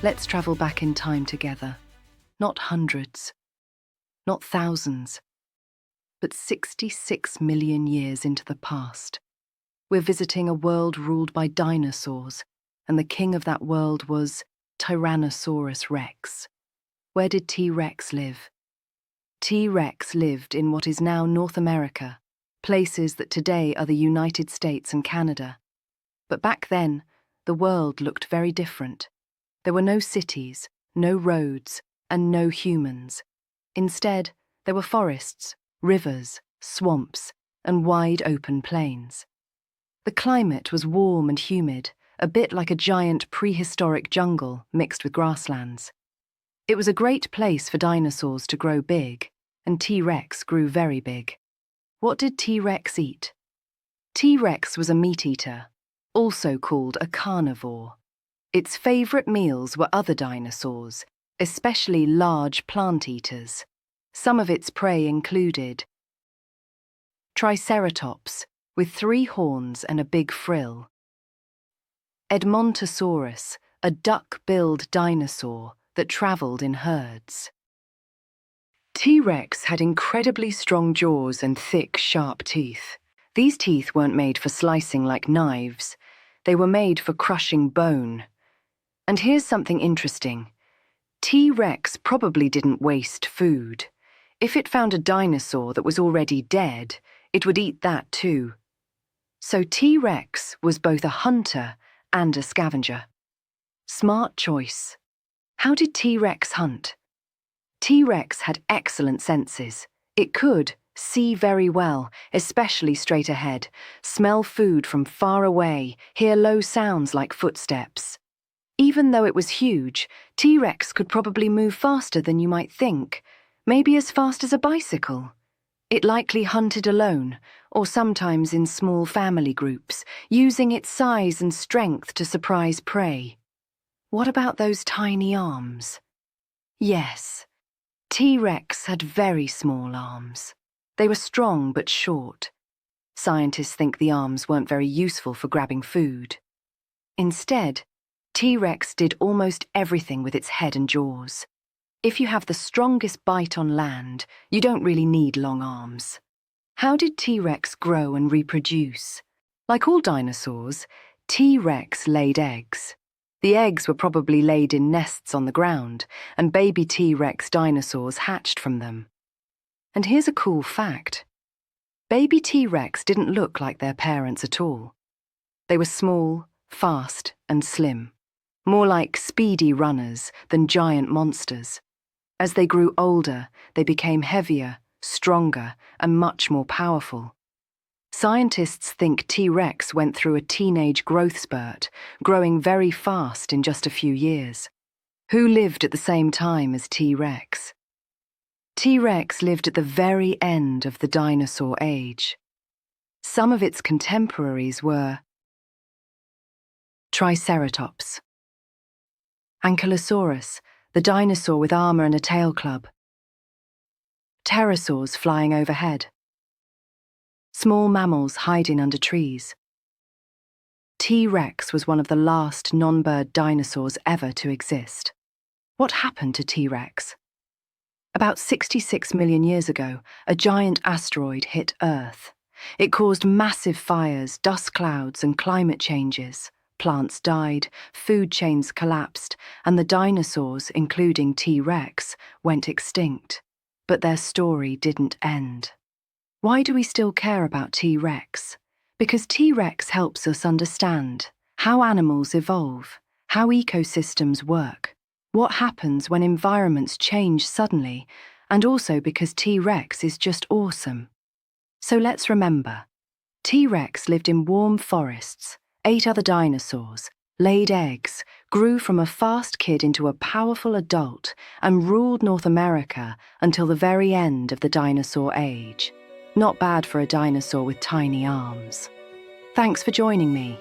Let's travel back in time together. Not hundreds, not thousands, but 66 million years into the past. We're visiting a world ruled by dinosaurs, and the king of that world was Tyrannosaurus Rex. Where did T-Rex live? T-Rex lived in what is now North America, places that today are the United States and Canada. But back then, the world looked very different. There were no cities, no roads, and no humans. Instead, there were forests, rivers, swamps, and wide open plains. The climate was warm and humid, a bit like a giant prehistoric jungle mixed with grasslands. It was a great place for dinosaurs to grow big, and T-Rex grew very big. What did T-Rex eat? T-Rex was a meat-eater, also called a carnivore. Its favourite meals were other dinosaurs, especially large plant-eaters. Some of its prey included Triceratops, with 3 horns and a big frill. Edmontosaurus, a duck-billed dinosaur that travelled in herds. T-Rex had incredibly strong jaws and thick, sharp teeth. These teeth weren't made for slicing like knives. They were made for crushing bone. And here's something interesting. T-Rex probably didn't waste food. If it found a dinosaur that was already dead, it would eat that too. So T-Rex was both a hunter and a scavenger. Smart choice. How did T-Rex hunt? T-Rex had excellent senses. It could see very well, especially straight ahead, smell food from far away, hear low sounds like footsteps. Even though it was huge, T-Rex could probably move faster than you might think, maybe as fast as a bicycle. It likely hunted alone, or sometimes in small family groups, using its size and strength to surprise prey. What about those tiny arms? Yes, T-Rex had very small arms. They were strong but short. Scientists think the arms weren't very useful for grabbing food. Instead, T-Rex did almost everything with its head and jaws. If you have the strongest bite on land, you don't really need long arms. How did T-Rex grow and reproduce? Like all dinosaurs, T-Rex laid eggs. The eggs were probably laid in nests on the ground, and baby T-Rex dinosaurs hatched from them. And here's a cool fact. Baby T-Rex didn't look like their parents at all. They were small, fast, and slim. More like speedy runners than giant monsters. As they grew older, they became heavier, stronger, and much more powerful. Scientists think T-Rex went through a teenage growth spurt, growing very fast in just a few years. Who lived at the same time as T-Rex? T-Rex lived at the very end of the dinosaur age. Some of its contemporaries were Triceratops, Ankylosaurus, the dinosaur with armor and a tail club, pterosaurs flying overhead, small mammals hiding under trees. T-Rex was one of the last non-bird dinosaurs ever to exist. What happened to T-Rex? About 66 million years ago, a giant asteroid hit Earth. It caused massive fires, dust clouds, and climate changes. Plants died, food chains collapsed, and the dinosaurs, including T-Rex, went extinct. But their story didn't end. Why do we still care about T-Rex? Because T-Rex helps us understand how animals evolve, how ecosystems work, what happens when environments change suddenly, and also because T-Rex is just awesome. So let's remember, T-Rex lived in warm forests, ate other dinosaurs, laid eggs, grew from a fast kid into a powerful adult, and ruled North America until the very end of the dinosaur age. Not bad for a dinosaur with tiny arms. Thanks for joining me.